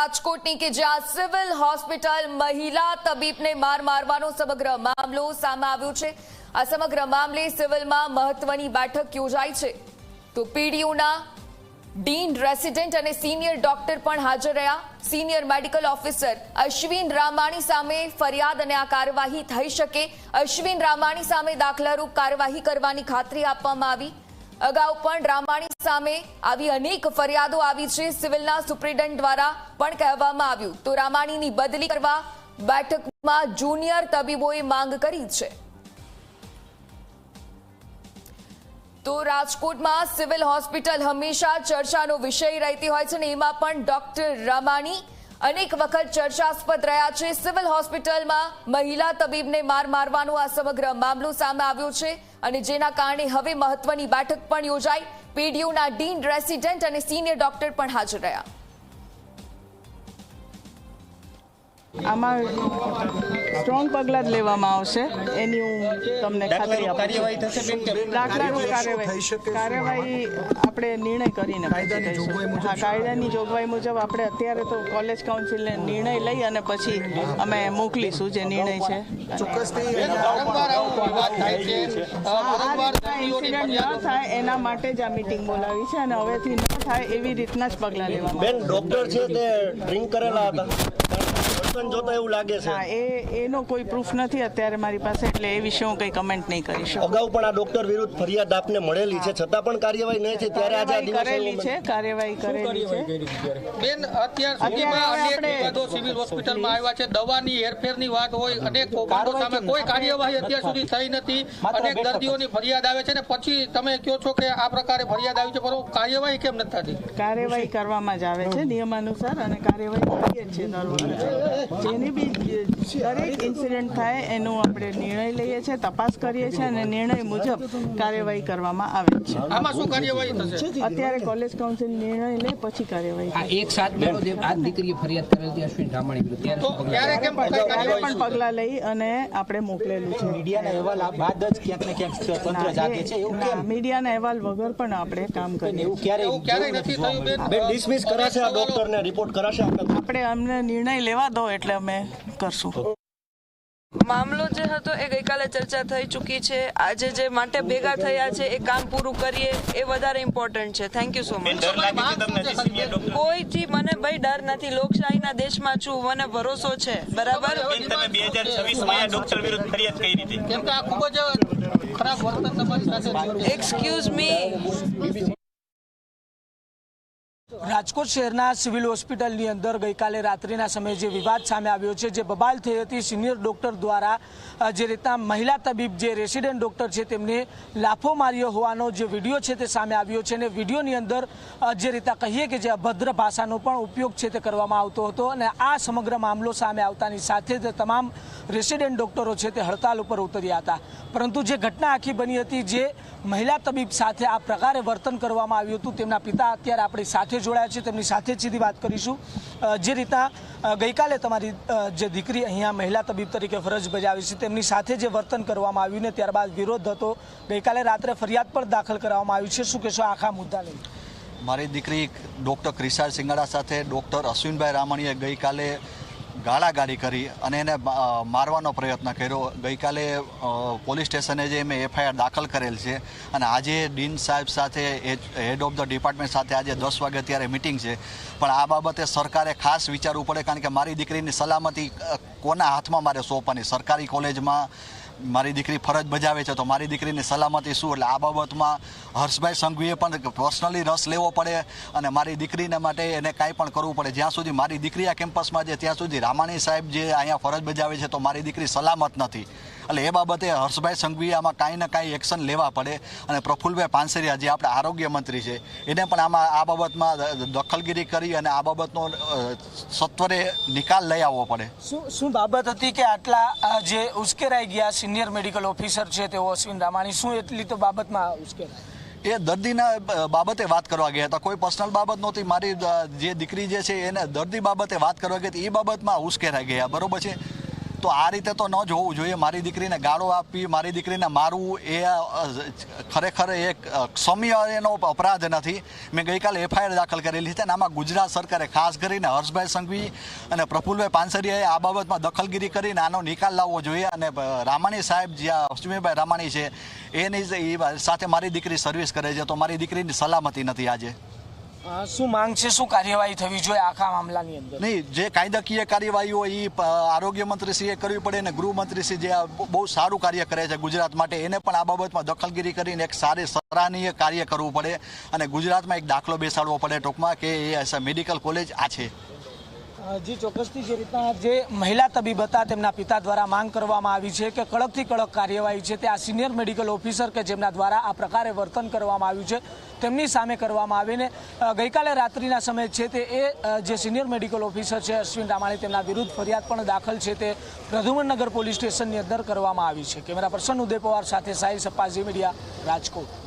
રાજકોટની કે જ્યાં સિવિલ હોસ્પિટલ મહિલા તબીબને માર મારવાનો સમગ્ર મામલો સામે આવ્યો છે। આ સમગ્ર મામલે સિવિલમાં મહત્વની બેઠક યોજાઈ છે તો પીડીયુના ડીન રેસિડેન્ટ અને સિનિયર ડોક્ટર પણ હાજર રહ્યા। Senior medical officer Ashwin Ramani સામે ફરિયાદ અને આ કાર્યવાહી થઈ શકે અશ્વિન રામાણી સામે દાખલારૂપ કાર્યવાહી કરવાની ખાતરી આપવામાં આવી। અગાઉ પણ રામાણી સામે આવી અનેક ફરિયાદો આવી છે। સિવિલના સુપ્રિન્ટેન્ડન્ટ દ્વારા પણ કહેવામાં આવ્યું તો રામાણીની બદલી કરવા બેઠકમાં જુનિયર તબીબોએ માંગ કરી છે। તો રાજકોટમાં સિવિલ હોસ્પિટલ હંમેશા ચર્ચાનો વિષય રહેતી હોય છે ને એમાં પણ ડોક્ટર રામાણી અનેક વખત ચર્ચાસ્પદ રહ્યા છે। સિવિલ હોસ્પિટલમાં મહિલા તબીબને માર મારવાનો આ સમગ્ર મામલો સામે આવ્યો છે અને જેના કારણે હવે મહત્વની બેઠક પણ યોજાઈ। પીડીયુના ડીન રેસિડેન્ટ અને સિનિયર ડોક્ટર પણ હાજર રહ્યા। આમાં સ્ટ્રોંગ પગલાં જ લેવામાં આવશે એની હું તમને ખાતરી આપું છું। દાખલારૂપ કાર્યવાહી આપણે નિર્ણય કરીને હા કાયદાની જોગવાઈ મુજબ આપણે અત્યારે તો કોલેજ કાઉન્સિલને નિર્ણય લઈ અને પછી અમે મોકલીશું જે નિર્ણય છે। ઇન્સિડન્ટ ન થાય એના માટે જ આ મીટિંગ બોલાવી છે અને હવેથી ન થાય એવી રીતના જ પગલાં લેવામાં ડોક્ટર છે તે ડ્રિંક કરેલા હતા જોતા એવું લાગે છે। એનો કોઈ પ્રૂફ નથી અત્યારે મારી પાસે એટલે એ વિશે હું કંઈ કમેન્ટ નહીં કરી શકું। અગાઉ પણ આ ડોક્ટર વિરુદ્ધ ફરિયાદ આપને મળેલી છે છતાં પણ કાર્યવાહી નહીં થઈ ત્યારે આજે કાર્યવાહી કરેલી છે બેન અત્યાર સુધીમાં અનેક વિવાદો સિવિલ હોસ્પિટલમાં આવ્યા છે। દવાની હેરફેરની વાત હોય અનેક કૌભાંડો સામે કોઈ કાર્યવાહી અત્યાર સુધી થઈ નથી। અનેક દર્દીઓની ફરિયાદ આવે છે ને પછી તમે કહો છો કે આ પ્રકારે ફરિયાદ આવી છે પરંતુ કાર્યવાહી કેમ નથી થતી? કાર્યવાહી કરવામાં જ આવે છે નિયમાનુસાર અને કાર્યવાહી કરીએ જ છે દર વખતે। જેની બી દરેક ઇન્સિડન્ટ થાય એનું આપણે નિર્ણય લઈએ છીએ તપાસ કરીએ છીએ અને નિર્ણય મુજબ કાર્યવાહી કરવામાં આવે છે। આમાં શું કાર્યવાહી થશે? અત્યારે કોલેજ કાઉન્સિલ નિર્ણય લે પછી કાર્યવાહી એક સાથ આ દીકરીએ ફરિયાદ કરેલી હતી અશ્વિન રામાણી વિરુદ્ધ તો ક્યારે કેમ પણ પગલાં લઈ અને આપણે મોકલેલું છે। મીડિયાના અહેવાલ બાદ જ ક્યાંક ને ક્યાંક તંત્ર જાગે છે એવું કેમ? મીડિયાના અહેવાલ વગર પણ આપણે કામ કરીએ એવું ક્યારેય નથી થયું બેન? ડિસમિસ કરાશે આ ડોક્ટરને રિપોર્ટ કરાશે આપણે અમને નિર્ણય લેવા દો એટલે અમે કરશું। મામલો જે હતો એ ગઈકાલે ચર્ચા થઈ ચૂકી છે। આજે જે માટે ભેગા થયા છે એ કામ પૂરું કરીએ એ વધારે ઇમ્પોર્ટન્ટ છે। Thank you so much. કોઈથી મને ભાઈ ડર નથી। લોકશાહીના દેશમાં છું, મને ભરોસો છે। બરાબર। તમે 2026માં ડોક્ટર વિરુદ્ધ ફરિયાદ કરી હતી કેમ કે આ ખૂબ જ ખરાબ વર્તન તમારી સાથે એક્સક્યુઝ મી। રાજકોટ શહેરના સિવિલ હોસ્પિટલની અંદર ગઈકાલે રાત્રિના સમયે જે વિવાદ સામે આવ્યો છે, જે બબાલ થઈ હતી સિનિયર ડૉક્ટર દ્વારા જે રીતના મહિલા તબીબ જે રેસિડેન્ટ ડૉક્ટર છે તેમને લાફો માર્યો હોવાનો જે વિડીયો છે તે સામે આવ્યો છે અને વિડીયોની અંદર જે રીતના કહીએ કે જે અભદ્ર ભાષાનો પણ ઉપયોગ છે તે કરવામાં આવતો હતો અને આ સમગ્ર મામલો સામે આવતાની સાથે જ તમામ રેસિડેન્ટ ડૉક્ટરો છે તે હડતાલ ઉપર ઉતર્યા હતા। પરંતુ જે ઘટના આખી બની હતી, જે મહિલા તબીબ સાથે આ પ્રકારે વર્તન કરવામાં આવ્યું હતું, તેમના પિતા અત્યારે આપણી સાથે જોડાયા છે, તેમની સાથે જ સીધી વાત કરીશું। જે રીતના ગઈકાલે તમારી જે દીકરી અહીંયા મહિલા તબીબ તરીકે ફરજ બજાવી છે તેમની સાથે જે વર્તન કરવામાં આવ્યું ને ત્યારબાદ વિરોધ હતો, ગઈકાલે રાત્રે ફરિયાદ પણ દાખલ કરવામાં આવી છે, શું કહેશો આખા મુદ્દા લઈ? મારી દીકરી ડૉક્ટર ક્રિશાલ સિંગાડા સાથે ડૉક્ટર અશ્વિનભાઈ રામાણીએ ગઈકાલે ગાળાગાળી કરી અને એને મારવાનો પ્રયત્ન કર્યો। ગઈકાલે પોલીસ સ્ટેશને જે મેં એફઆઈઆર દાખલ કરેલ છે અને આજે ડીન સાહેબ સાથે હેડ ઓફ ધ ડિપાર્ટમેન્ટ સાથે આજે 10 વાગે અત્યારે મિટિંગ છે, પણ આ બાબતે સરકારે ખાસ વિચારવું પડે કારણ કે મારી દીકરીની સલામતી કોના હાથમાં મારે સોંપવાની? સરકારી કોલેજમાં મારી દીકરી ફરજ બજાવે છે તો મારી દીકરીની સલામતી શું? એટલે આ બાબતમાં હર્ષભાઈ સંઘવીએ પણ પર્સનલી રસ લેવો પડે અને મારી દીકરીને માટે એને કાંઈ પણ કરવું પડે। જ્યાં સુધી મારી દીકરી આ કેમ્પસમાં છે ત્યાં સુધી રામાણી સાહેબ જે અહીંયા ફરજ બજાવે છે તો મારી દીકરી સલામત નથી। એટલે એ બાબતે હર્ષભાઈ સંઘવીએ આમાં કાંઈ ને કાંઈ એક્શન લેવા પડે અને પ્રફુલભાઈ પાનસરિયા જે આપણા આરોગ્ય મંત્રી છે એને પણ આમાં આ બાબતમાં દખલગીરી કરી અને આ બાબતનો સત્વરે નિકાલ લઈ આવવો પડે। શું બાબત હતી કે આટલા જે ઉશ્કેરાઈ ગયા સિનિયર મેડિકલ ઓફિસર છે તેઓ અશ્વિન રામાણી, શું એટલી તો બાબતમાં ઉશ્કેરાય? એ દર્દીના બાબતે વાત કરવા ગયા હતા, કોઈ પર્સનલ બાબત નહોતી। મારી જે દીકરી જે છે એને દર્દી બાબતે વાત કરવા ગઈ હતી એ બાબતમાં ઉશ્કેરાઈ ગયા, બરોબર છે? તો આ રીતે તો ન જ હોવું જોઈએ. મારી દીકરીને ગાળો આપવી, મારી દીકરીને મારવું એ ખરેખર એક ક્ષમ્ય એનો અપરાધ નથી. મેં ગઈકાલે એફઆઈઆર દાખલ કરેલી છે અને આમાં ગુજરાત સરકારે ખાસ કરીને હર્ષભાઈ સંઘવી અને પ્રફુલભાઈ પાનસરિયાએ આ બાબતમાં દખલગીરી કરીને આનો નિકાલ લાવવો જોઈએ. અને રામાણી સાહેબ જ્યાં અશ્વિનીભાઈ રામાણી છે એની સાથે મારી દીકરી સર્વિસ કરે છે, તો મારી દીકરીની સલામતી નથી આજે. શું માંગ છે, શું કાર્યવાહી થવી જોઈએ આખા મામલાની અંદર? નહીં, જે કાયદાકીય કાર્યવાહી હોય એ આરોગ્ય મંત્રીશ્રીએ કરવી પડે અને ગૃહમંત્રીશ્રી જે બહુ સારું કાર્ય કરે છે ગુજરાત માટે, એને પણ આ બાબતમાં દખલગીરી કરીને એક સારી સરાહનીય કાર્ય કરવું પડે અને ગુજરાતમાં એક દાખલો બેસાડવો પડે ટૂંકમાં કે એ મેડિકલ કોલેજ આ છે. જી ચોક્કસથી જે રીતના જે મહિલા તબીબ હતા તેમના પિતા દ્વારા માંગ કરવામાં આવી છે કે કડકથી કડક કાર્યવાહી છે તે આ સિનિયર મેડિકલ ઓફિસર કે જેમના દ્વારા આ પ્રકારે વર્તન કરવામાં આવ્યું છે તેમની સામે કરવામાં આવીને ગઈકાલે રાત્રિના સમયે છે તે જે સિનિયર મેડિકલ ઓફિસર છે અશ્વિન રામાણી તેમના વિરુદ્ધ ફરિયાદ પણ દાખલ છે તે પ્રદ્યુમનનગર પોલીસ સ્ટેશનની અંદર કરવામાં આવી છે. કેમેરા પર્સન ઉદય પવાર સાથે સાહિલ સપ્પા, ઝી મીડિયા, રાજકોટ.